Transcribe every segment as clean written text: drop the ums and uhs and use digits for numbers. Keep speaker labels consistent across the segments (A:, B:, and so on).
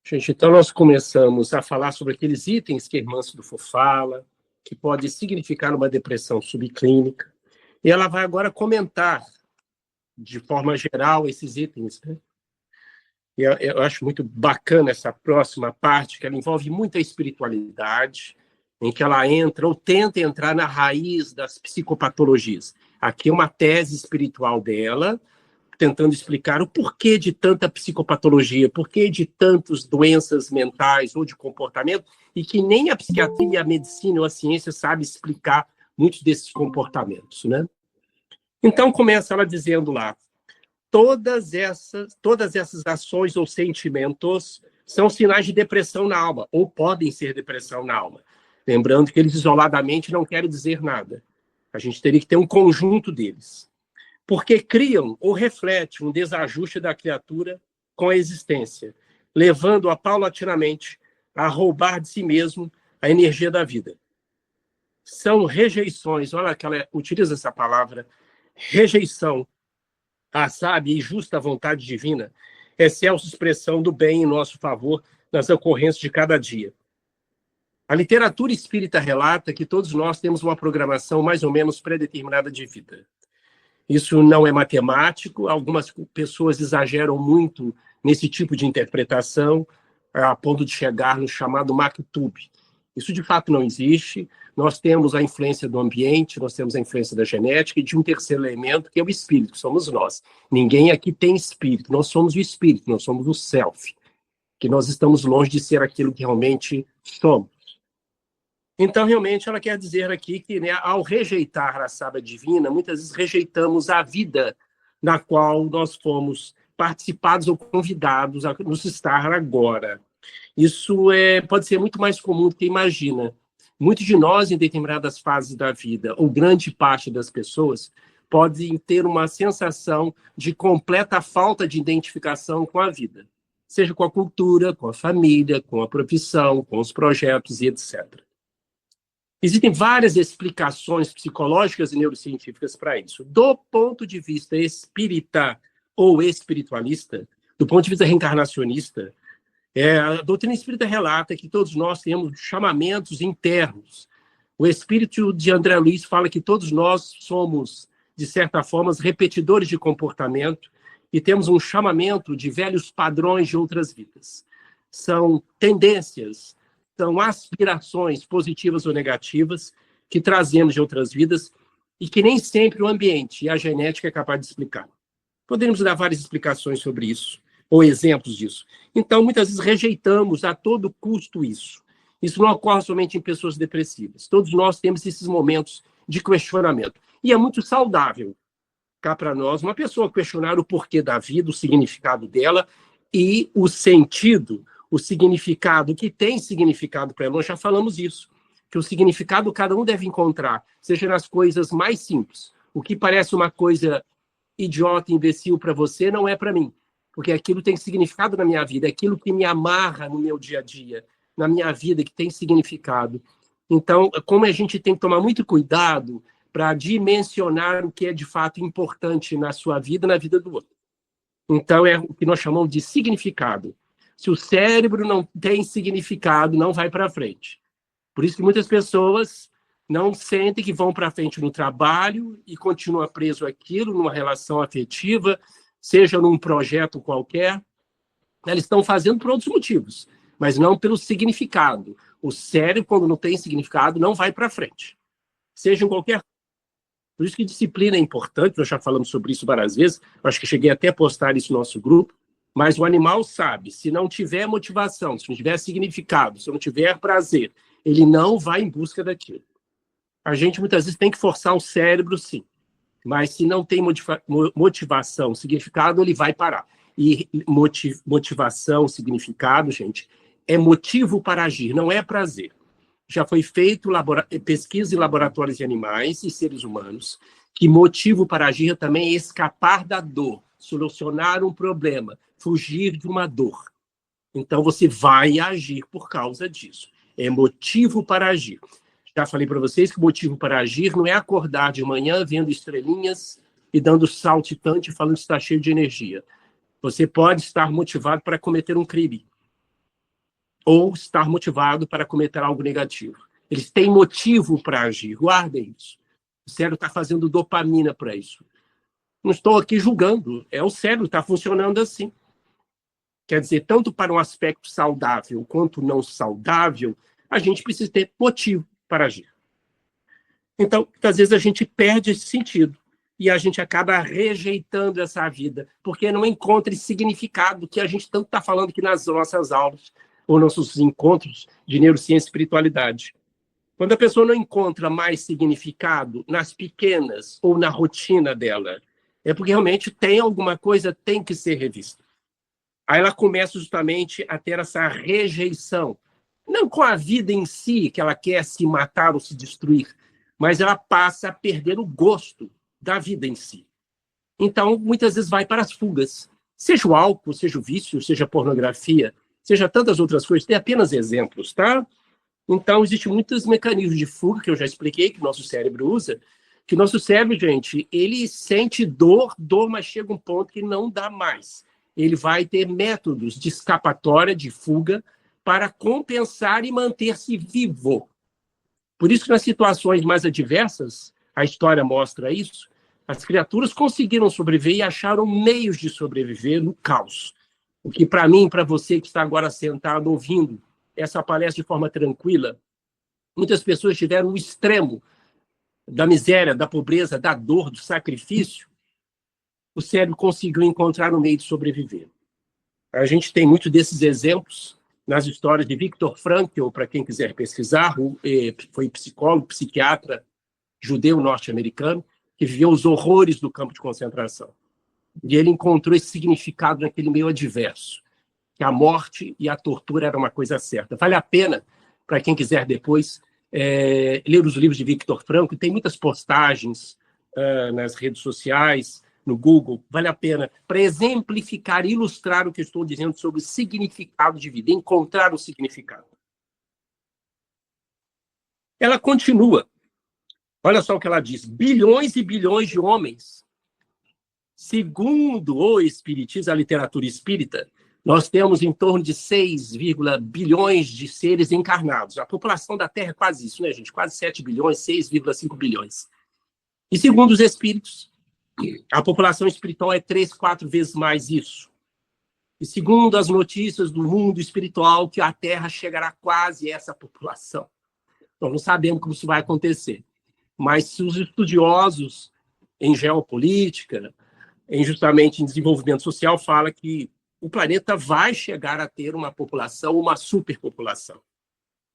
A: Gente, então nós começamos a falar sobre aqueles itens que a irmã Sidufo fala, que pode significar uma depressão subclínica, e ela vai agora comentar, de forma geral, esses itens, né? E eu acho muito bacana essa próxima parte, que ela envolve muita espiritualidade, em que ela entra ou tenta entrar na raiz das psicopatologias. Aqui é uma tese espiritual dela, tentando explicar o porquê de tanta psicopatologia, porquê de tantas doenças mentais ou de comportamento, e que nem a psiquiatria, a medicina ou a ciência sabe explicar muitos desses comportamentos, né? Então, começa ela dizendo lá, todas essas ações ou sentimentos são sinais de depressão na alma, ou podem ser depressão na alma. Lembrando que eles isoladamente não querem dizer nada. A gente teria que ter um conjunto deles. Porque criam ou refletem um desajuste da criatura com a existência, levando-a paulatinamente a roubar de si mesmo a energia da vida. São rejeições, olha que ela utiliza essa palavra, rejeição à sábia e justa vontade divina, excelsa expressão do bem em nosso favor nas ocorrências de cada dia. A literatura espírita relata que todos nós temos uma programação mais ou menos predeterminada de vida. Isso não é matemático, algumas pessoas exageram muito nesse tipo de interpretação, a ponto de chegar no chamado Maktub. Isso, de fato, não existe. Nós temos a influência do ambiente, nós temos a influência da genética e de um terceiro elemento, que é o espírito, que somos nós. Ninguém aqui tem espírito, nós somos o espírito, nós somos o self, que nós estamos longe de ser aquilo que realmente somos. Então, realmente, ela quer dizer aqui que, né, ao rejeitar a sábia divina, muitas vezes rejeitamos a vida na qual nós fomos participados ou convidados a nos estar agora. Isso pode ser muito mais comum do que imagina. Muitos de nós, em determinadas fases da vida, ou grande parte das pessoas, podem ter uma sensação de completa falta de identificação com a vida, seja com a cultura, com a família, com a profissão, com os projetos e etc. Existem várias explicações psicológicas e neurocientíficas para isso. Do ponto de vista espírita ou espiritualista, do ponto de vista reencarnacionista, a doutrina espírita relata que todos nós temos chamamentos internos. O espírito de André Luiz fala que todos nós somos, de certa forma, repetidores de comportamento e temos um chamamento de velhos padrões de outras vidas. São tendências, são aspirações positivas ou negativas que trazemos de outras vidas e que nem sempre o ambiente e a genética é capaz de explicar. Podemos dar várias explicações sobre isso, ou exemplos disso. Então, muitas vezes rejeitamos a todo custo isso. Isso não ocorre somente em pessoas depressivas. Todos nós temos esses momentos de questionamento. E é muito saudável cá para nós uma pessoa questionar o porquê da vida, o significado dela e o sentido, o significado, que tem significado para ela. Nós já falamos isso, que o significado cada um deve encontrar, seja nas coisas mais simples. O que parece uma coisa idiota, imbecil para você, não é para mim, porque aquilo tem significado na minha vida, é aquilo que me amarra no meu dia a dia, na minha vida, que tem significado. Então, como a gente tem que tomar muito cuidado para dimensionar o que é de fato importante na sua vida, na vida do outro. Então, é o que nós chamamos de significado. Se o cérebro não tem significado, não vai para frente. Por isso que muitas pessoas não sentem que vão para frente no trabalho e continuam preso àquilo, numa relação afetiva, seja num projeto qualquer. Eles estão fazendo por outros motivos, mas não pelo significado. O cérebro, quando não tem significado, não vai para frente. Seja em qualquer... Por isso que disciplina é importante, nós já falamos sobre isso várias vezes, acho que cheguei até a postar isso no nosso grupo, mas o animal sabe, se não tiver motivação, se não tiver significado, se não tiver prazer, ele não vai em busca daquilo. A gente muitas vezes tem que forçar o cérebro, sim, mas se não tem motivação, significado, ele vai parar. E motivação, significado, gente, é motivo para agir, não é prazer. Já foi feito pesquisa em laboratórios de animais e seres humanos, que motivo para agir também é escapar da dor, solucionar um problema, fugir de uma dor. Então, você vai agir por causa disso. É motivo para agir. Já falei para vocês que o motivo para agir não é acordar de manhã vendo estrelinhas e dando saltitante falando que está cheio de energia. Você pode estar motivado para cometer um crime. ou estar motivado para cometer algo negativo. Eles têm motivo para agir, guardem isso. O cérebro está fazendo dopamina para isso. Não estou aqui julgando, é o cérebro está funcionando assim. Quer dizer, tanto para um aspecto saudável quanto não saudável, a gente precisa ter motivo para agir. Então, às vezes a gente perde esse sentido e a gente acaba rejeitando essa vida, porque não encontra esse significado que a gente tanto está falando aqui nas nossas aulas ou nossos encontros de neurociência e espiritualidade. Quando a pessoa não encontra mais significado nas pequenas ou na rotina dela, é porque realmente tem alguma coisa que tem que ser revista. Aí ela começa justamente a ter essa rejeição, não com a vida em si, que ela quer se matar ou se destruir, mas ela passa a perder o gosto da vida em si. Então, muitas vezes vai para as fugas. Seja o álcool, seja o vício, seja a pornografia, seja tantas outras coisas. Tem apenas exemplos, tá? Então, existem muitos mecanismos de fuga, que eu já expliquei, que o nosso cérebro usa, que o nosso cérebro, gente, ele sente dor, mas chega um ponto que não dá mais. Ele vai ter métodos de escapatória, de fuga, para compensar e manter-se vivo. Por isso que nas situações mais adversas, a história mostra isso, as criaturas conseguiram sobreviver e acharam meios de sobreviver no caos. O que para mim, para você que está agora sentado ouvindo essa palestra de forma tranquila, muitas pessoas tiveram o extremo da miséria, da pobreza, da dor, do sacrifício. O cérebro conseguiu encontrar um meio de sobreviver. A gente tem muito desses exemplos nas histórias de Viktor Frankl, para quem quiser pesquisar, foi psicólogo, psiquiatra judeu norte-americano, que viveu os horrores do campo de concentração. E ele encontrou esse significado naquele meio adverso, que a morte e a tortura era uma coisa certa. Vale a pena, para quem quiser depois, ler os livros de Viktor Frankl, tem muitas postagens nas redes sociais, no Google, vale a pena, para exemplificar e ilustrar o que eu estou dizendo sobre o significado de vida, encontrar o significado. Ela continua. Olha só o que ela diz. Bilhões e bilhões de homens. Segundo o Espiritismo, a literatura espírita, nós temos em torno de 6, bilhões de seres encarnados. A população da Terra é quase isso, né, gente? Quase 7 bilhões, 6,5 bilhões. E segundo os espíritos, a população espiritual é 3, 4 vezes mais isso. E segundo as notícias do mundo espiritual, que a Terra chegará quase a essa população. Então, não sabemos como isso vai acontecer. Mas se os estudiosos em geopolítica, justamente em desenvolvimento social, falam que o planeta vai chegar a ter uma população, uma superpopulação.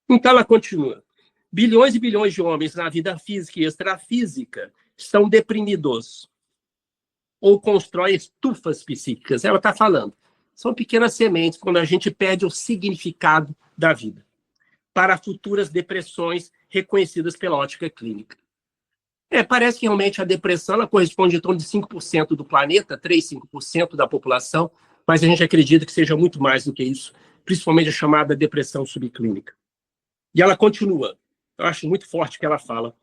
A: Então, ela continua. Bilhões e bilhões de homens na vida física e extrafísica estão deprimidos ou constroem estufas psíquicas. Ela está falando. São pequenas sementes quando a gente perde o significado da vida para futuras depressões reconhecidas pela ótica clínica. Parece que realmente a depressão ela corresponde em torno de 5% do planeta, 3, 5% da população, mas a gente acredita que seja muito mais do que isso, principalmente a chamada depressão subclínica. E ela continua, eu acho muito forte o que ela fala,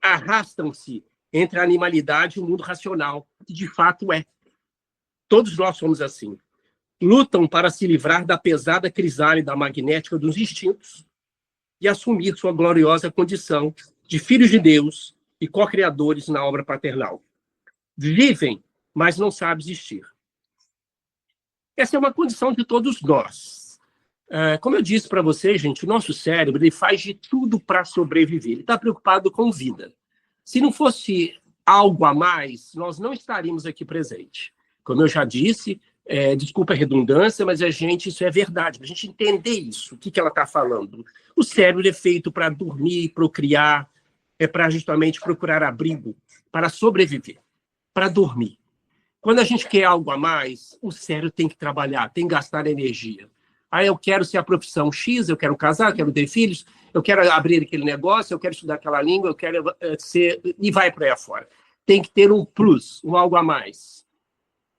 A: arrastam-se entre a animalidade e o mundo racional, que de fato é. Todos nós somos assim. Lutam para se livrar da pesada crisálida magnética dos instintos e assumir sua gloriosa condição de filhos de Deus e co-criadores na obra paternal. Vivem, mas não sabem existir. Essa é uma condição de todos nós. Como eu disse para vocês, gente, o nosso cérebro ele faz de tudo para sobreviver. Ele está preocupado com vida. Se não fosse algo a mais, nós não estaríamos aqui presentes. Como eu já disse, desculpa a redundância, mas isso é verdade. Para a gente entender isso, o que ela está falando. O cérebro é feito para dormir, procriar, para justamente procurar abrigo, para sobreviver, para dormir. Quando a gente quer algo a mais, o cérebro tem que trabalhar, tem que gastar energia. Aí eu quero ser a profissão X, eu quero casar, eu quero ter filhos, eu quero abrir aquele negócio, eu quero estudar aquela língua, eu quero ser... E vai para aí afora. Tem que ter um plus, um algo a mais.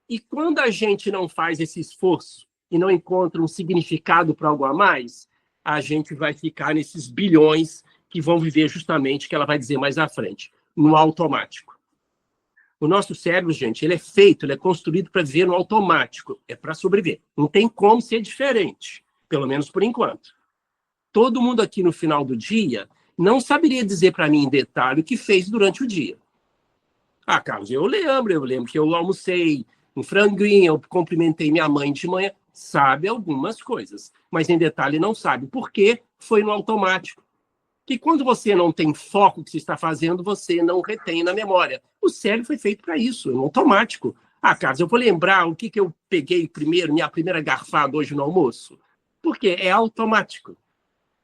A: E quando a gente não faz esse esforço e não encontra um significado para algo a mais, a gente vai ficar nesses bilhões que vão viver justamente, que ela vai dizer mais à frente, no automático. O nosso cérebro, gente, ele é construído para viver no automático, é para sobreviver. Não tem como ser diferente. pelo menos por enquanto. Todo mundo aqui no final do dia não saberia dizer para mim em detalhe o que fez durante o dia. Ah, Carlos, eu lembro que eu almocei um franguinho, eu cumprimentei minha mãe de manhã. Sabe algumas coisas, mas em detalhe não sabe. Por quê? Foi no automático. Que quando você não tem foco no que você está fazendo, você não retém na memória. O cérebro foi feito para isso, no automático. Ah, Carlos, eu vou lembrar o que eu peguei primeiro, minha primeira garfada hoje no almoço. Porque é automático.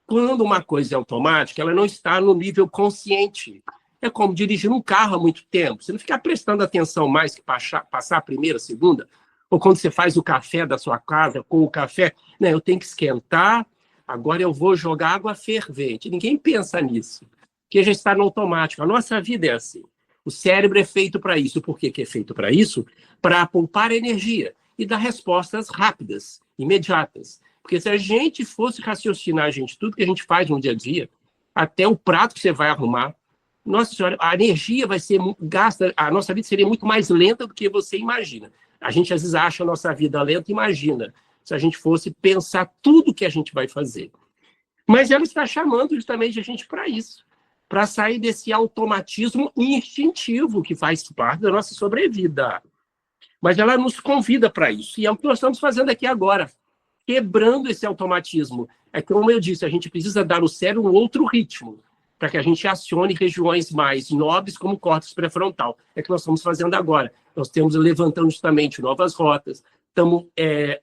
A: Quando uma coisa é automática, ela não está no nível consciente. É como dirigir um carro há muito tempo. Você não fica prestando atenção mais que passar a primeira, a segunda. Ou quando você faz o café da sua casa, com o café, né, eu tenho que esquentar, agora eu vou jogar água fervente. Ninguém pensa nisso, porque já está no automático. A nossa vida é assim. O cérebro é feito para isso. Por que é feito para isso? Para poupar energia e dar respostas rápidas, imediatas. Porque se a gente fosse raciocinar, tudo que a gente faz no dia a dia, até o prato que você vai arrumar, nossa senhora, a energia vai ser gasta, a nossa vida seria muito mais lenta do que você imagina. A gente às vezes acha a nossa vida lenta, imagina, se a gente fosse pensar tudo que a gente vai fazer. Mas ela está chamando justamente a gente para isso, para sair desse automatismo instintivo que faz parte da nossa sobrevida. Mas ela nos convida para isso, e é o que nós estamos fazendo aqui agora, quebrando esse automatismo. É que, como eu disse, a gente precisa dar ao cérebro um outro ritmo, para que a gente acione regiões mais nobres, como o córtex pré-frontal. É o que nós estamos fazendo agora. Nós estamos levantando justamente novas rotas, estamos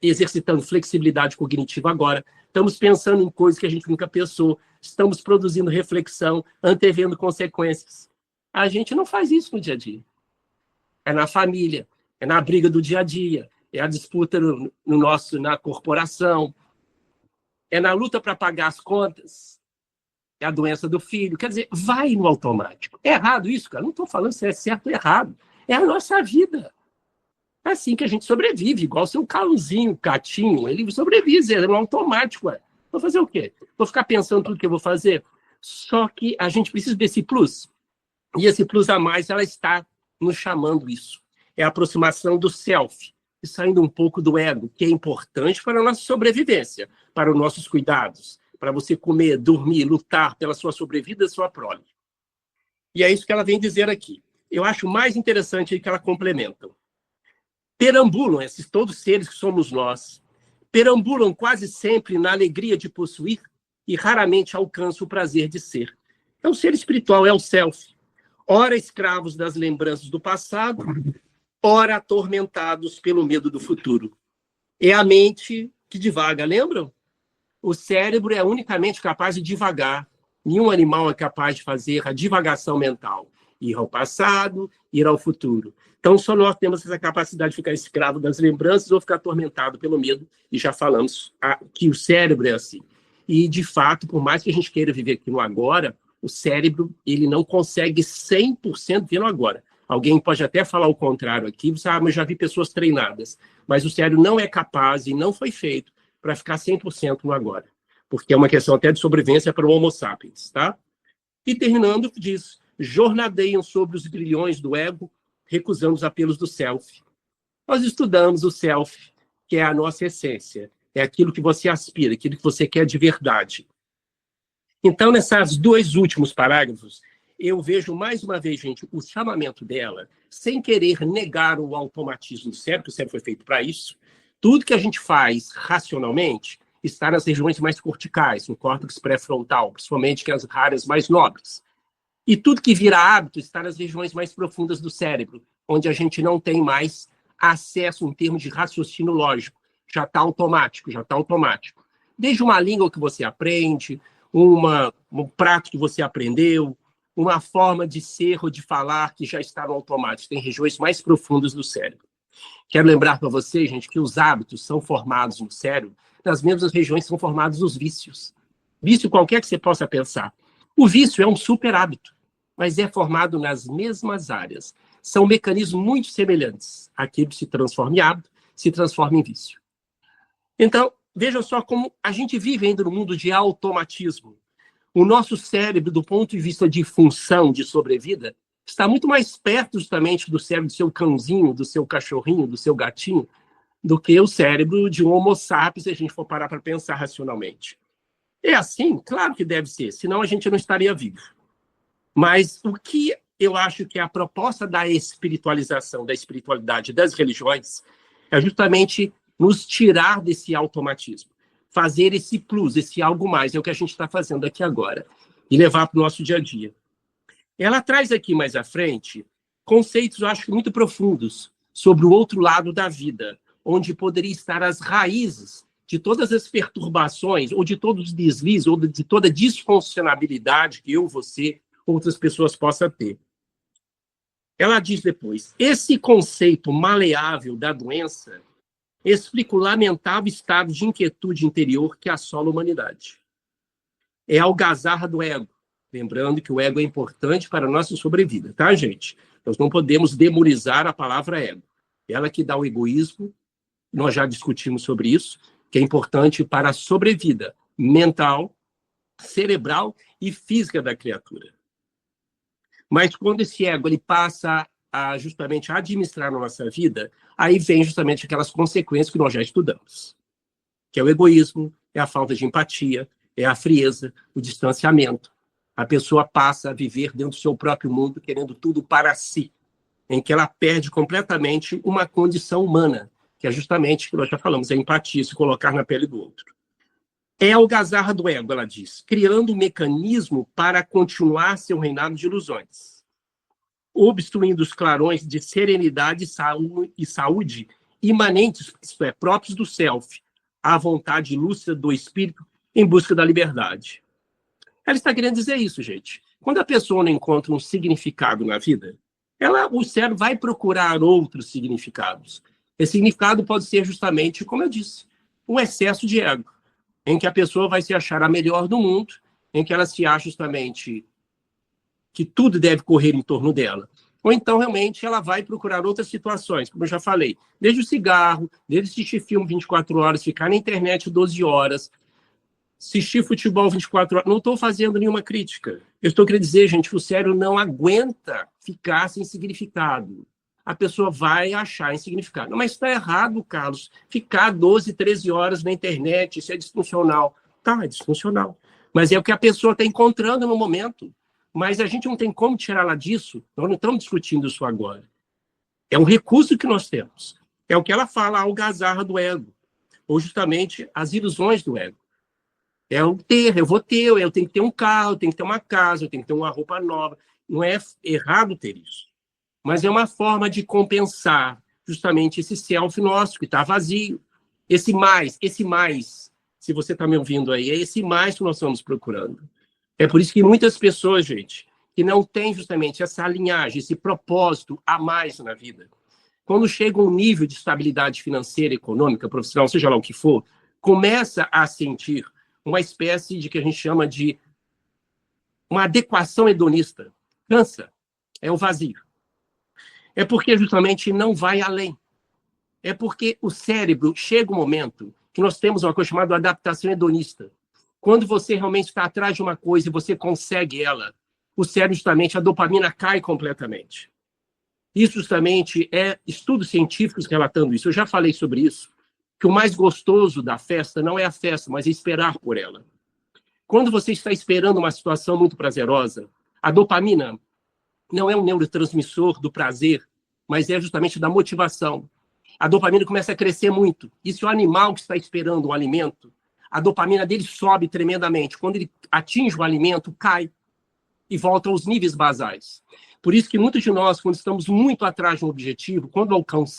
A: exercitando flexibilidade cognitiva agora, estamos pensando em coisas que a gente nunca pensou, estamos produzindo reflexão, antevendo consequências. A gente não faz isso no dia a dia. É na família, é na briga do dia a dia, é a disputa na corporação, é na luta para pagar as contas, é a doença do filho. Quer dizer, vai no automático. É errado isso, cara? Não estou falando se é certo ou errado. É a nossa vida. É assim que a gente sobrevive, igual seu cãozinho, gatinho, ele sobrevive, é no automático. Ué. Vou fazer o quê? Vou ficar pensando tudo que eu vou fazer? Só que a gente precisa desse plus. E esse plus a mais, ela está nos chamando isso. É a aproximação do self, e saindo um pouco do ego, que é importante para a nossa sobrevivência, para os nossos cuidados, para você comer, dormir, lutar pela sua sobrevida e sua prole. E é isso que ela vem dizer aqui. Eu acho mais interessante que ela complementa. Perambulam, esses todos seres que somos nós, perambulam quase sempre na alegria de possuir e raramente alcançam o prazer de ser. É o ser espiritual, é o self. Ora escravos das lembranças do passado, ora atormentados pelo medo do futuro. É a mente que divaga, lembram? O cérebro é unicamente capaz de divagar. Nenhum animal é capaz de fazer a divagação mental. Ir ao passado, ir ao futuro. Então, só nós temos essa capacidade de ficar escravo das lembranças ou ficar atormentado pelo medo. E já falamos que o cérebro é assim. E, de fato, por mais que a gente queira viver aqui no agora, o cérebro ele não consegue 100% ver no agora. Alguém pode até falar o contrário aqui, mas já vi pessoas treinadas. Mas o cérebro não é capaz e não foi feito para ficar 100% no agora. Porque é uma questão até de sobrevivência para o Homo sapiens, tá? E terminando, diz, jornadeiam sobre os grilhões do ego, recusando os apelos do self. Nós estudamos o self, que é a nossa essência. É aquilo que você aspira, aquilo que você quer de verdade. Então, nesses dois últimos parágrafos, eu vejo mais uma vez, gente, o chamamento dela, sem querer negar o automatismo do cérebro, que o cérebro foi feito para isso. Tudo que a gente faz racionalmente está nas regiões mais corticais, no córtex pré-frontal, principalmente que as áreas mais nobres. E tudo que vira hábito está nas regiões mais profundas do cérebro, onde a gente não tem mais acesso em termos de raciocínio lógico. Já está automático, já está automático. Desde uma língua que você aprende, um prato que você aprendeu, uma forma de ser ou de falar que já está no automático. Tem regiões mais profundas do cérebro. Quero lembrar para vocês, gente, que os hábitos são formados no cérebro nas mesmas regiões que são formados os vícios. Vício qualquer que você possa pensar. O vício é um super hábito, mas é formado nas mesmas áreas. São mecanismos muito semelhantes. Aquilo se transforma em hábito, se transforma em vício. Então, vejam só como a gente vive ainda no mundo de automatismo. O nosso cérebro, do ponto de vista de função, de sobrevida, está muito mais perto justamente do cérebro do seu cãozinho, do seu cachorrinho, do seu gatinho, do que o cérebro de um Homo sapiens, se a gente for parar para pensar racionalmente. É assim? Claro que deve ser, senão a gente não estaria vivo. Mas o que eu acho que é a proposta da espiritualização, da espiritualidade das religiões, é justamente nos tirar desse automatismo, fazer esse plus, esse algo mais, é o que a gente está fazendo aqui agora, e levar para o nosso dia a dia. Ela traz aqui mais à frente conceitos, eu acho, muito profundos sobre o outro lado da vida, onde poderia estar as raízes de todas as perturbações, ou de todos os deslizes, ou de toda a disfuncionalidade que eu, você, outras pessoas possam ter. Ela diz depois, esse conceito maleável da doença explica o lamentável estado de inquietude interior que assola a humanidade. É a algazarra do ego. Lembrando que o ego é importante para a nossa sobrevida, tá, gente? Nós não podemos demonizar a palavra ego. Ela que dá o egoísmo, nós já discutimos sobre isso, que é importante para a sobrevida mental, cerebral e física da criatura. Mas quando esse ego ele passa a justamente administrar a nossa vida, aí vem justamente aquelas consequências que nós já estudamos, que é o egoísmo, é a falta de empatia, é a frieza, o distanciamento. A pessoa passa a viver dentro do seu próprio mundo, querendo tudo para si, em que ela perde completamente uma condição humana, que é justamente o que nós já falamos, a empatia, se colocar na pele do outro. É a algazarra do ego, ela diz, criando um mecanismo para continuar seu reinado de ilusões, obstruindo os clarões de serenidade e saúde imanentes, isto é, próprios do self, à vontade lúcida do espírito em busca da liberdade. Ela está querendo dizer isso, gente. Quando a pessoa não encontra um significado na vida, o cérebro vai procurar outros significados. Esse significado pode ser justamente, como eu disse, um excesso de ego, em que a pessoa vai se achar a melhor do mundo, em que ela se acha justamente que tudo deve correr em torno dela. Ou então, realmente, ela vai procurar outras situações, como eu já falei, desde o cigarro, desde assistir filme 24 horas, ficar na internet 12 horas, assistir futebol 24 horas. Não estou fazendo nenhuma crítica. Eu estou querendo dizer, gente, que o cérebro não aguenta ficar sem significado. A pessoa vai achar insignificado. Mas está errado, Carlos, ficar 12, 13 horas na internet, isso é disfuncional. Tá, é disfuncional. Mas é o que a pessoa está encontrando no momento. Mas a gente não tem como tirá-la disso. Nós não estamos discutindo isso agora. É um recurso que nós temos. É o que ela fala, a algazarra do ego. Ou justamente as ilusões do ego. É o ter, eu vou ter, eu tenho que ter um carro, eu tenho que ter uma casa, eu tenho que ter uma roupa nova. Não é errado ter isso. Mas é uma forma de compensar justamente esse self nosso que está vazio. Esse mais, se você está me ouvindo aí, é esse mais que nós estamos procurando. É por isso que muitas pessoas, gente, que não têm justamente essa linhagem, esse propósito a mais na vida, quando chega um nível de estabilidade financeira, econômica, profissional, seja lá o que for, começa a sentir uma espécie de que a gente chama de uma adequação hedonista. Cansa, é o vazio. É porque justamente não vai além. É porque o cérebro chega um momento que nós temos uma coisa chamada adaptação hedonista. Quando você realmente está atrás de uma coisa e você consegue ela, o cérebro justamente, a dopamina cai completamente. Isso justamente é estudos científicos relatando isso. Eu já falei sobre isso, que o mais gostoso da festa não é a festa, mas é esperar por ela. Quando você está esperando uma situação muito prazerosa, a dopamina não é um neurotransmissor do prazer, mas é justamente da motivação. A dopamina começa a crescer muito. E se o animal que está esperando um alimento, a dopamina dele sobe tremendamente. Quando ele atinge o alimento, cai e volta aos níveis basais. Por isso que muitos de nós, quando estamos muito atrás de um objetivo, quando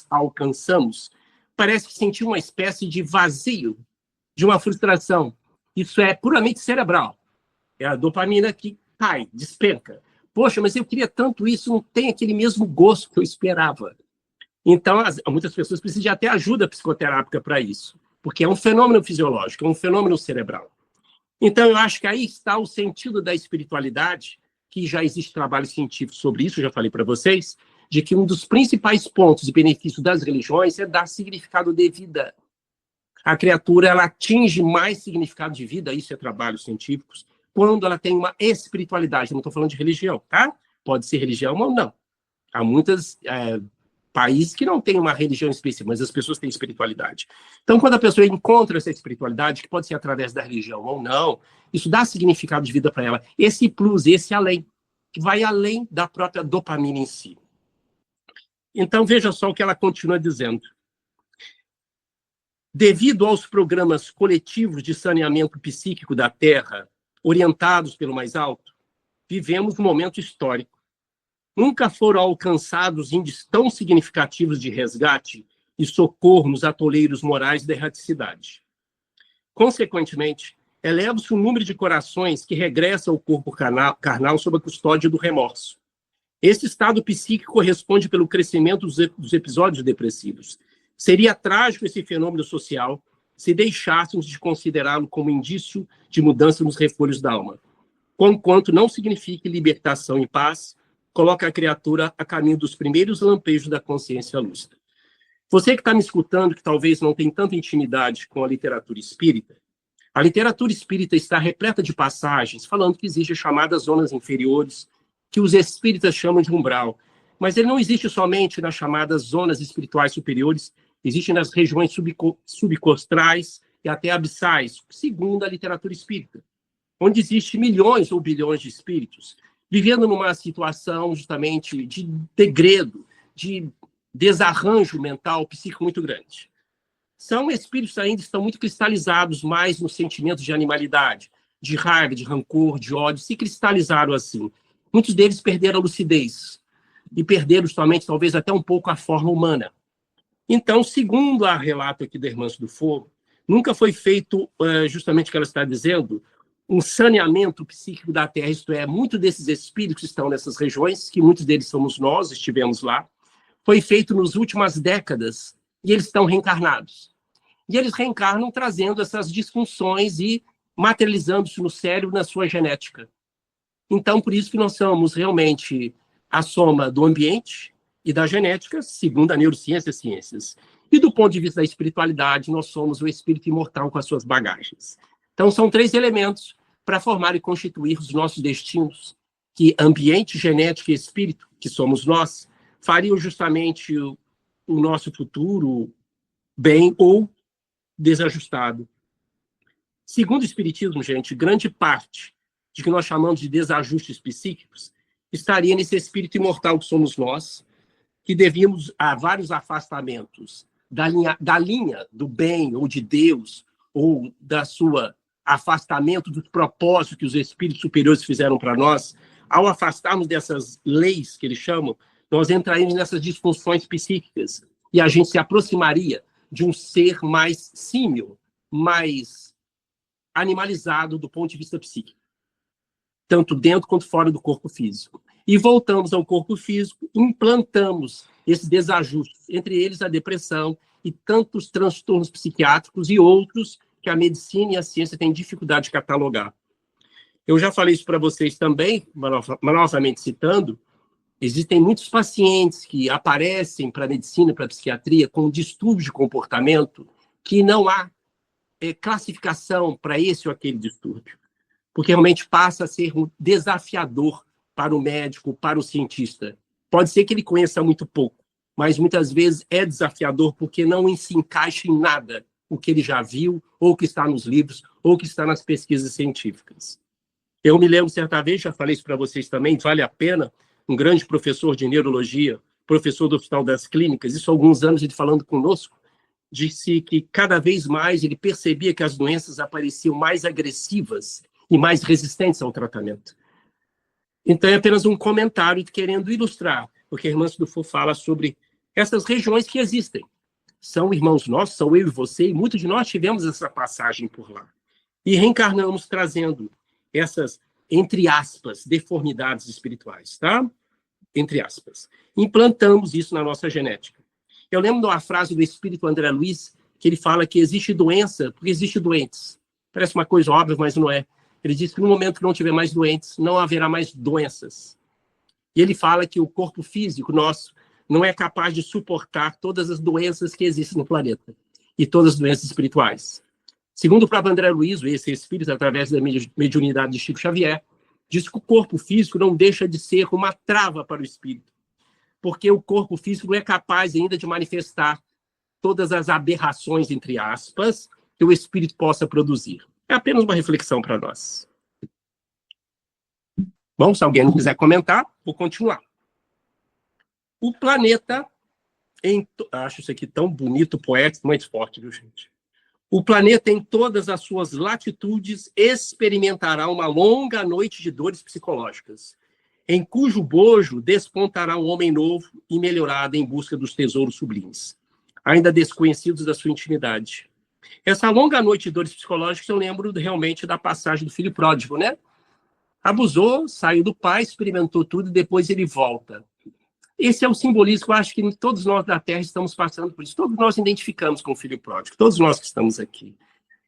A: alcançamos, parece que sentir uma espécie de vazio, de uma frustração. Isso é puramente cerebral. É a dopamina que cai, despenca. Poxa, mas eu queria tanto isso, não tem aquele mesmo gosto que eu esperava. Então, muitas pessoas precisam de até ajuda psicoterápica para isso, porque é um fenômeno fisiológico, é um fenômeno cerebral. Então, eu acho que aí está o sentido da espiritualidade, que já existe trabalho científico sobre isso, já falei para vocês, de que um dos principais pontos de benefício das religiões é dar significado de vida. A criatura ela atinge mais significado de vida, isso é trabalhos científicos, quando ela tem uma espiritualidade. Não estou falando de religião, tá? Pode ser religião ou não. Há muitas países que não têm uma religião específica, mas as pessoas têm espiritualidade. Então, quando a pessoa encontra essa espiritualidade, que pode ser através da religião ou não, isso dá significado de vida para ela. Esse plus, esse além, que vai além da própria dopamina em si. Então, veja só o que ela continua dizendo. Devido aos programas coletivos de saneamento psíquico da Terra, orientados pelo mais alto, vivemos um momento histórico. Nunca foram alcançados índices tão significativos de resgate e socorro nos atoleiros morais da erraticidade. Consequentemente, eleva-se o número de corações que regressam ao corpo carnal sob a custódia do remorso. Esse estado psíquico corresponde pelo crescimento dos episódios depressivos. Seria trágico esse fenômeno social se deixássemos de considerá-lo como indício de mudança nos refolhos da alma, conquanto não signifique libertação e paz, coloca a criatura a caminho dos primeiros lampejos da consciência lúcida. Você que está me escutando, que talvez não tem tanta intimidade com a literatura espírita, a literatura espírita está repleta de passagens falando que existem chamadas zonas inferiores, que os espíritas chamam de umbral, mas ele não existe somente nas chamadas zonas espirituais superiores, existe nas regiões subcostrais e até abissais, segundo a literatura espírita, onde existe milhões ou bilhões de espíritos vivendo numa situação justamente de degredo, de desarranjo mental, psíquico muito grande. São espíritos ainda que estão muito cristalizados mais nos sentimentos de animalidade, de raiva, de rancor, de ódio, se cristalizaram assim. Muitos deles perderam a lucidez e perderam somente, talvez até um pouco, a forma humana. Então, segundo a relato aqui da Irmã do Fogo, nunca foi feito, justamente o que ela está dizendo, um saneamento psíquico da Terra, isto é, muitos desses espíritos estão nessas regiões, que muitos deles somos nós, estivemos lá, foi feito nas últimas décadas, e eles estão reencarnados. E eles reencarnam trazendo essas disfunções e materializando-se no cérebro, na sua genética. Então, por isso que nós somos realmente a soma do ambiente e da genética, segundo a neurociência e as ciências. E do ponto de vista da espiritualidade, nós somos o espírito imortal com as suas bagagens. Então, são 3 elementos para formar e constituir os nossos destinos, que ambiente, genética e espírito, que somos nós, fariam justamente o nosso futuro bem ou desajustado. Segundo o Espiritismo, gente, grande parte de que nós chamamos de desajustes psíquicos estaria nesse espírito imortal que somos nós, que devíamos a vários afastamentos da linha do bem ou de Deus, ou da sua afastamento dos propósitos que os espíritos superiores fizeram para nós. Ao afastarmos dessas leis que eles chamam, nós entraríamos nessas disfunções psíquicas e a gente se aproximaria de um ser mais símil, mais animalizado do ponto de vista psíquico, tanto dentro quanto fora do corpo físico. E voltamos ao corpo físico, implantamos esses desajustes, entre eles a depressão e tantos transtornos psiquiátricos e outros que a medicina e a ciência têm dificuldade de catalogar. Eu já falei isso para vocês também, novamente citando, existem muitos pacientes que aparecem para a medicina e para a psiquiatria com distúrbios de comportamento que não há classificação para esse ou aquele distúrbio, porque realmente passa a ser um desafiador para o médico, para o cientista. Pode ser que ele conheça muito pouco, mas muitas vezes é desafiador porque não se encaixa em nada o que ele já viu, ou que está nos livros, ou que está nas pesquisas científicas. Eu me lembro, certa vez, já falei isso para vocês também, vale a pena, um grande professor de neurologia, professor do Hospital das Clínicas, isso há alguns anos ele falando conosco, disse que cada vez mais ele percebia que as doenças apareciam mais agressivas e mais resistentes ao tratamento. Então, é apenas um comentário querendo ilustrar o que a irmã Sidufo fala sobre essas regiões que existem. São irmãos nossos, são eu e você, e muitos de nós tivemos essa passagem por lá. E reencarnamos trazendo essas, entre aspas, deformidades espirituais, tá? Entre aspas. Implantamos isso na nossa genética. Eu lembro de uma frase do espírito André Luiz, que ele fala que existe doença porque existe doentes. Parece uma coisa óbvia, mas não é. Ele diz que no momento que não tiver mais doentes, não haverá mais doenças. E ele fala que o corpo físico nosso não é capaz de suportar todas as doenças que existem no planeta e todas as doenças espirituais. Segundo o próprio André Luiz, esse espírito, através da mediunidade de Chico Xavier, diz que o corpo físico não deixa de ser uma trava para o espírito, porque o corpo físico não é capaz ainda de manifestar todas as aberrações, entre aspas, que o espírito possa produzir. É apenas uma reflexão para nós. Bom, se alguém não quiser comentar, vou continuar. O planeta, acho isso aqui tão bonito, poético, muito forte, viu, gente? O planeta, em todas as suas latitudes, experimentará uma longa noite de dores psicológicas, em cujo bojo despontará um homem novo e melhorado em busca dos tesouros sublimes, ainda desconhecidos da sua intimidade. Essa longa noite de dores psicológicas, eu lembro realmente da passagem do filho pródigo, né? Abusou, saiu do pai, experimentou tudo e depois ele volta. Esse é o simbolismo que eu acho que todos nós da Terra estamos passando por isso. Todos nós identificamos com o filho pródigo, todos nós que estamos aqui.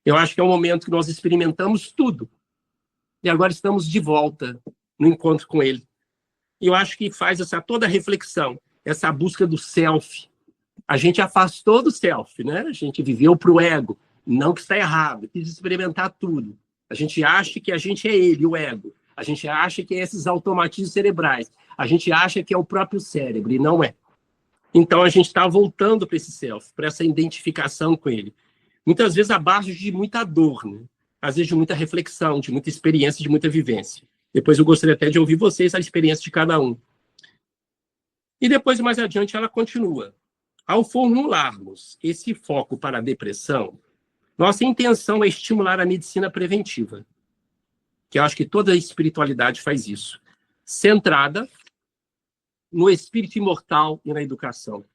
A: Eu acho que é um momento que nós experimentamos tudo. E agora estamos de volta no encontro com ele. E eu acho que faz toda a reflexão, essa busca do self. A gente afastou do self, né? A gente viveu para o ego. Não que está errado, quis experimentar tudo. A gente acha que a gente é ele, o ego. A gente acha que é esses automatismos cerebrais. A gente acha que é o próprio cérebro, e não é. Então, a gente está voltando para esse self, para essa identificação com ele. Muitas vezes abaixo de muita dor, né? Às vezes de muita reflexão, de muita experiência, de muita vivência. Depois eu gostaria até de ouvir vocês, a experiência de cada um. E depois, mais adiante, ela continua. Ao formularmos esse foco para a depressão, nossa intenção é estimular a medicina preventiva, que eu acho que toda a espiritualidade faz isso, centrada no espírito imortal e na educação.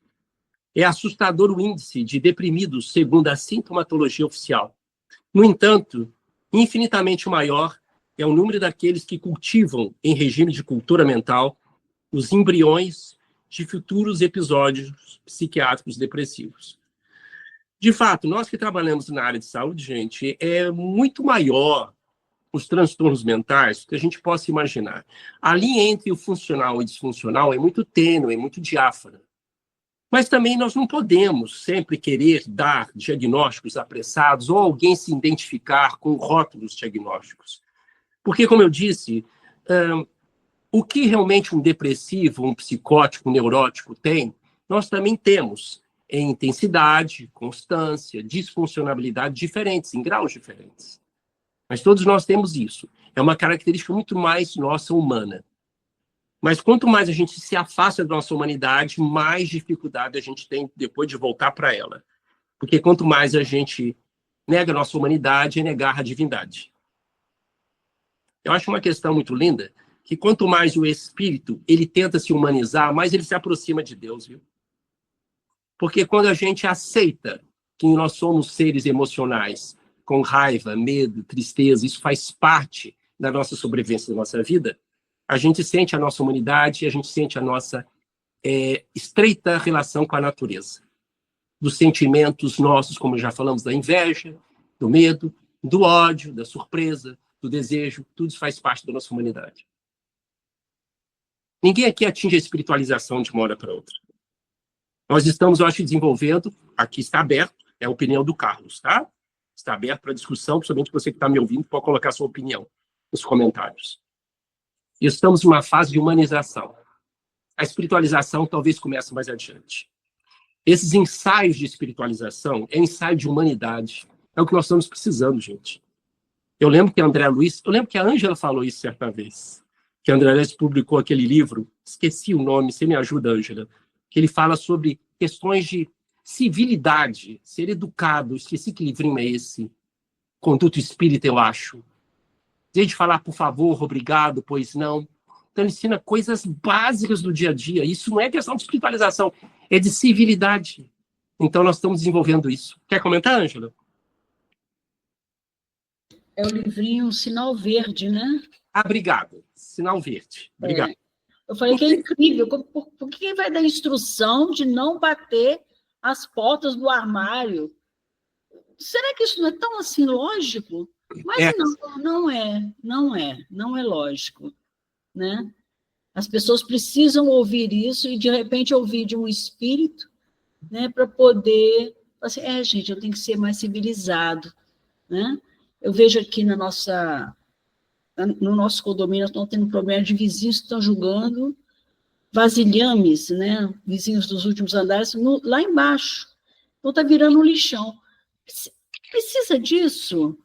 A: É assustador o índice de deprimidos segundo a sintomatologia oficial. No entanto, infinitamente maior é o número daqueles que cultivam, em regime de cultura mental, os embriões de futuros episódios psiquiátricos depressivos. De fato, nós que trabalhamos na área de saúde, gente, é muito maior os transtornos mentais que a gente possa imaginar. A linha entre o funcional e o disfuncional é muito tênue, é muito diáfana. Mas também nós não podemos sempre querer dar diagnósticos apressados ou alguém se identificar com rótulos diagnósticos. Porque, como eu disse, o que realmente um depressivo, um psicótico, um neurótico tem, nós também temos em intensidade, constância, disfuncionalidade diferentes, em graus diferentes. Mas todos nós temos isso. É uma característica muito mais nossa humana. Mas quanto mais a gente se afasta da nossa humanidade, mais dificuldade a gente tem depois de voltar para ela. Porque quanto mais a gente nega a nossa humanidade, é negar a divindade. Eu acho uma questão muito linda, que quanto mais o espírito ele tenta se humanizar, mais ele se aproxima de Deus, viu? Porque quando a gente aceita que nós somos seres emocionais, com raiva, medo, tristeza, isso faz parte da nossa sobrevivência, da nossa vida, a gente sente a nossa humanidade, a gente sente a nossa estreita relação com a natureza. Dos sentimentos nossos, como já falamos, da inveja, do medo, do ódio, da surpresa, do desejo, tudo isso faz parte da nossa humanidade. Ninguém aqui atinge a espiritualização de uma hora para outra. Nós estamos, eu acho, desenvolvendo, aqui está aberto, é a opinião do Carlos, tá? Está aberto para discussão, principalmente você que está me ouvindo, pode colocar sua opinião nos comentários. Estamos numa fase de humanização. A espiritualização talvez comece mais adiante. Esses ensaios de espiritualização é ensaio de humanidade. É o que nós estamos precisando, gente. Eu lembro que a Ângela falou isso certa vez, que a André Luiz publicou aquele livro, esqueci o nome, você me ajuda, Ângela, que ele fala sobre questões de civilidade, ser educado, esqueci que livrinho é esse, Conduta Espírita, eu acho. Em de falar, por favor, obrigado, pois não. Então, ele ensina coisas básicas do dia a dia. Isso não é questão de espiritualização, é de civilidade. Então, nós estamos desenvolvendo isso. Quer comentar, Ângela?
B: É o livrinho Sinal Verde, né?
A: Ah, obrigado. Sinal Verde. Obrigado.
B: Eu falei que é incrível. Por que vai dar instrução de não bater as portas do armário? Será que isso não é tão assim lógico? Mas não é lógico, né? As pessoas precisam ouvir isso e, de repente, ouvir de um espírito, né, para poder... Assim, gente, eu tenho que ser mais civilizado, né? Eu vejo aqui no nosso condomínio, nós estamos tendo um problema de vizinhos que estão julgando vasilhames, né, vizinhos dos últimos andares, lá embaixo. Então está virando um lixão. Precisa disso?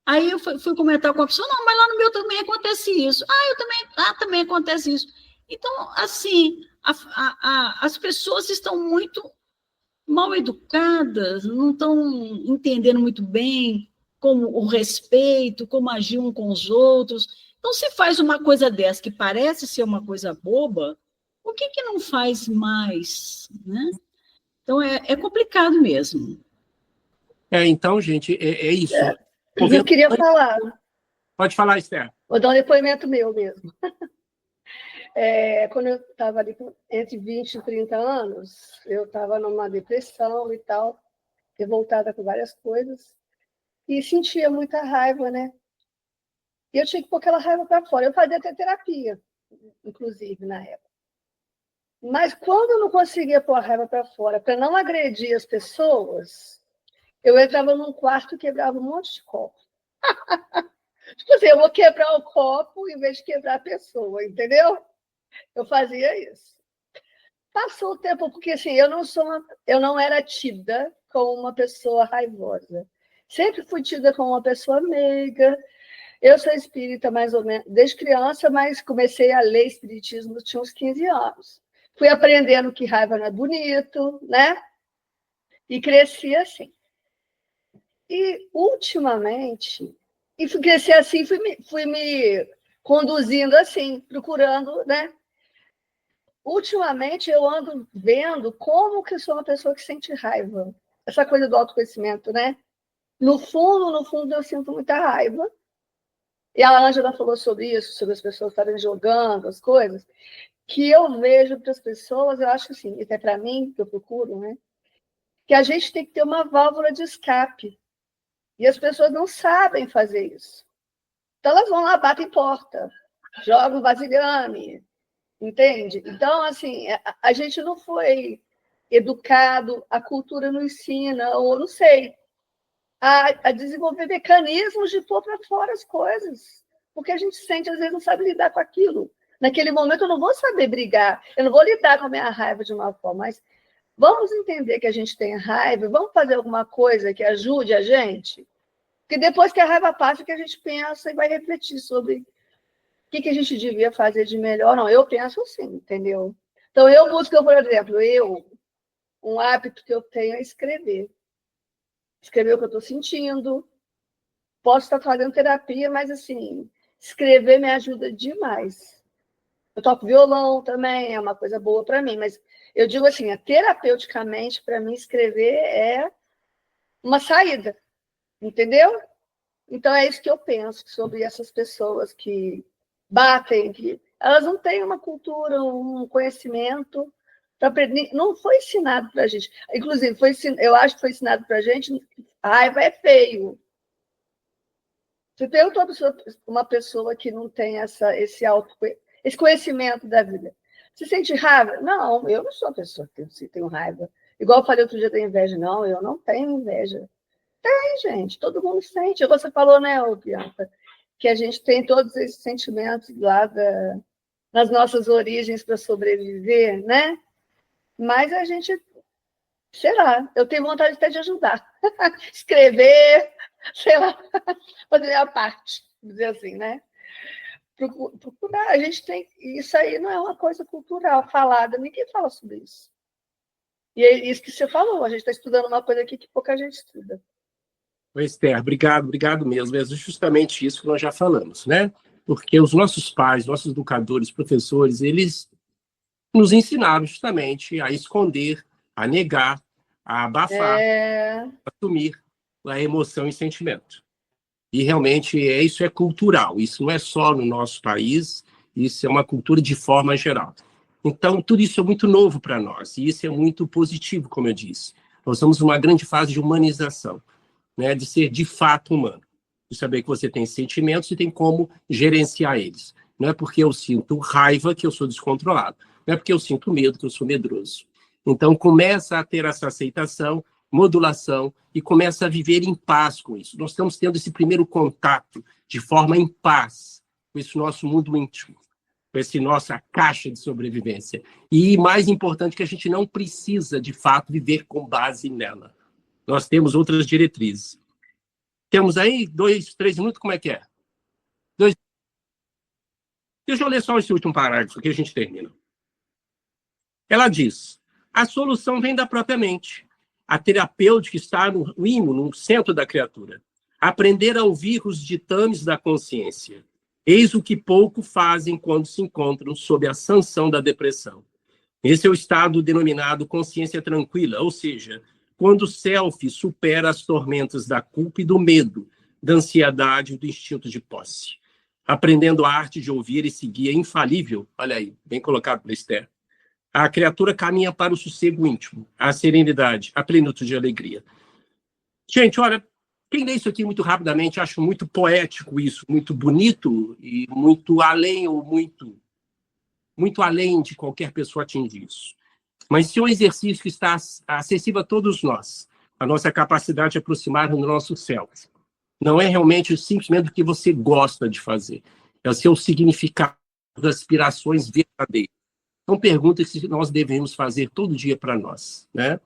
B: Aí eu fui comentar com a pessoa, não, mas lá no meu também acontece isso. Também acontece isso. Então, assim, as pessoas estão muito mal educadas, não estão entendendo muito bem como o respeito, como agir um com os outros. Então, se faz uma coisa dessa que parece ser uma coisa boba, por que não faz mais, né? Então, é complicado mesmo.
A: Então, gente, é isso.
C: Eu queria falar.
A: Pode falar, Esther.
C: Vou dar um depoimento meu mesmo. Quando eu estava ali entre 20 e 30 anos, eu estava numa depressão e tal, revoltada com várias coisas, e sentia muita raiva, né? E eu tinha que pôr aquela raiva para fora. Eu fazia até terapia, inclusive, na época. Mas quando eu não conseguia pôr a raiva para fora, para não agredir as pessoas, eu entrava num quarto e quebrava um monte de copo. Tipo assim, eu vou quebrar o copo em vez de quebrar a pessoa, entendeu? Eu fazia isso. Passou o tempo, porque assim, eu não era tida como uma pessoa raivosa. Sempre fui tida como uma pessoa meiga. Eu sou espírita mais ou menos desde criança, mas comecei a ler espiritismo, tinha uns 15 anos. Fui aprendendo que raiva não é bonito, né? E cresci assim. E ultimamente, cresci assim, fui me conduzindo assim, procurando, né? Ultimamente eu ando vendo como que eu sou uma pessoa que sente raiva. Essa coisa do autoconhecimento, né? No fundo, eu sinto muita raiva. E a Ângela falou sobre isso, sobre as pessoas estarem jogando as coisas, que eu vejo para as pessoas, eu acho assim, até para mim, que eu procuro, né? Que a gente tem que ter uma válvula de escape. E as pessoas não sabem fazer isso. Então elas vão lá, batem porta, jogam vasilhame, entende? Então, assim, a gente não foi educado, a cultura não ensina, ou não sei, a desenvolver mecanismos de pôr para fora as coisas. Porque a gente sente, às vezes, não sabe lidar com aquilo. Naquele momento, eu não vou saber brigar, eu não vou lidar com a minha raiva de uma forma, mas vamos entender que a gente tem raiva, vamos fazer alguma coisa que ajude a gente, porque depois que a raiva passa, que a gente pensa e vai refletir sobre o que a gente devia fazer de melhor. Não, eu penso assim, entendeu? Então, eu busco, por exemplo, um hábito que eu tenho é escrever. Escrever o que eu estou sentindo. Posso estar fazendo terapia, mas, assim, escrever me ajuda demais. Eu toco violão também, é uma coisa boa para mim, mas eu digo assim, terapeuticamente, para mim, escrever é uma saída, entendeu? Então, é isso que eu penso sobre essas pessoas que batem, que elas não têm uma cultura, um conhecimento para aprender. Não foi ensinado para a gente. Inclusive, eu acho que foi ensinado para a gente, raiva é feio. Você pergunta uma pessoa que não tem esse conhecimento da vida. Você sente raiva? Não, eu não sou a pessoa que tenho raiva. Igual eu falei outro dia da inveja. Não, eu não tenho inveja. Gente, todo mundo sente. Você falou, né, Bianca, que a gente tem todos esses sentimentos lá nas nossas origens para sobreviver, né? Mas a gente, sei lá, eu tenho vontade até de ajudar. Escrever, sei lá, fazer a parte, dizer assim, né? Procurar, a gente tem. Isso aí não é uma coisa cultural, falada, ninguém fala sobre isso. E é isso que você falou, a gente está estudando uma coisa aqui que pouca gente estuda.
A: Esther, obrigado mesmo. É justamente isso que nós já falamos, né? Porque os nossos pais, nossos educadores, professores, eles nos ensinaram justamente a esconder, a negar, a abafar, a assumir a emoção e sentimento. E realmente isso é cultural, isso não é só no nosso país, isso é uma cultura de forma geral. Então, tudo isso é muito novo para nós, e isso é muito positivo, como eu disse. Nós estamos numa grande fase de humanização. Né, de ser de fato humano, de saber que você tem sentimentos e tem como gerenciar eles. Não é porque eu sinto raiva que eu sou descontrolado, não é porque eu sinto medo que eu sou medroso. Então, começa a ter essa aceitação, modulação, e começa a viver em paz com isso. Nós estamos tendo esse primeiro contato de forma em paz com esse nosso mundo íntimo. com essa nossa caixa de sobrevivência. E mais importante, que a gente não precisa, de fato, viver com base nela. Nós temos outras diretrizes. Temos aí 2, 3 minutos, como é que é? Deixa eu ler só esse último parágrafo que a gente termina. Ela diz: a solução vem da própria mente. A terapêutica está no imo, no centro da criatura. Aprender a ouvir os ditames da consciência. Eis o que pouco fazem quando se encontram sob a sanção da depressão. Esse é o estado denominado consciência tranquila, ou seja, quando o self supera as tormentas da culpa e do medo, da ansiedade e do instinto de posse. Aprendendo a arte de ouvir e seguir é infalível, olha aí, bem colocado por Esther, a criatura caminha para o sossego íntimo, a serenidade, a plenitude de alegria. Gente, olha, quem lê isso aqui muito rapidamente, acho muito poético isso, muito bonito e muito além, ou muito além de qualquer pessoa atingir isso. Mas se é um exercício que está acessível a todos nós, a nossa capacidade de aproximar do nosso self. Não é realmente simplesmente o que você gosta de fazer, é o seu significado, das aspirações verdadeiras. São perguntas que nós devemos fazer todo dia para nós, né?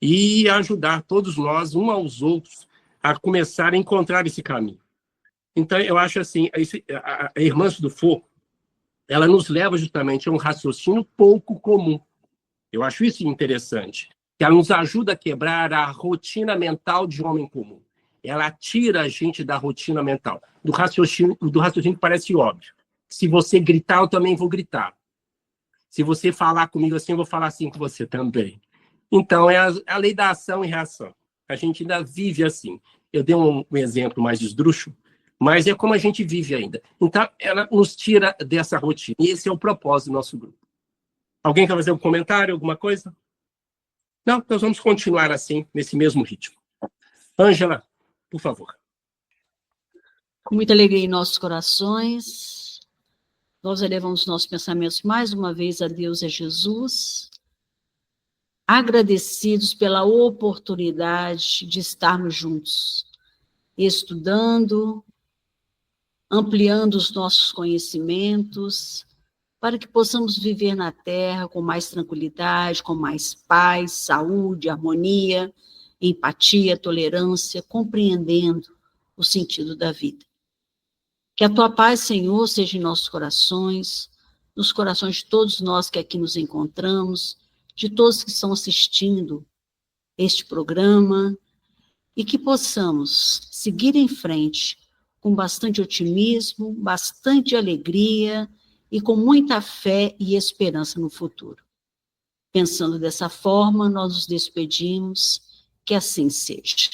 A: E ajudar todos nós, uns aos outros, a começar a encontrar esse caminho. Então, eu acho assim, a Irmãs do Fogo, ela nos leva justamente a um raciocínio pouco comum. Eu acho isso interessante, que ela nos ajuda a quebrar a rotina mental de homem comum. Ela tira a gente da rotina mental, do raciocínio que parece óbvio. Se você gritar, eu também vou gritar. Se você falar comigo assim, eu vou falar assim com você também. Então, é a lei da ação e reação. A gente ainda vive assim. Eu dei um exemplo mais esdrúxulo, mas é como a gente vive ainda. Então, ela nos tira dessa rotina. E esse é o propósito do nosso grupo. Alguém quer fazer um comentário, alguma coisa? Não? Nós vamos continuar assim, nesse mesmo ritmo. Ângela, por favor.
B: Com muita alegria em nossos corações, nós elevamos nossos pensamentos mais uma vez a Deus e a Jesus, agradecidos pela oportunidade de estarmos juntos, estudando, ampliando os nossos conhecimentos, para que possamos viver na Terra com mais tranquilidade, com mais paz, saúde, harmonia, empatia, tolerância, compreendendo o sentido da vida. Que a tua paz, Senhor, seja em nossos corações, nos corações de todos nós que aqui nos encontramos, de todos que estão assistindo este programa, e que possamos seguir em frente com bastante otimismo, bastante alegria e com muita fé e esperança no futuro. Pensando dessa forma, nós nos despedimos, que assim seja.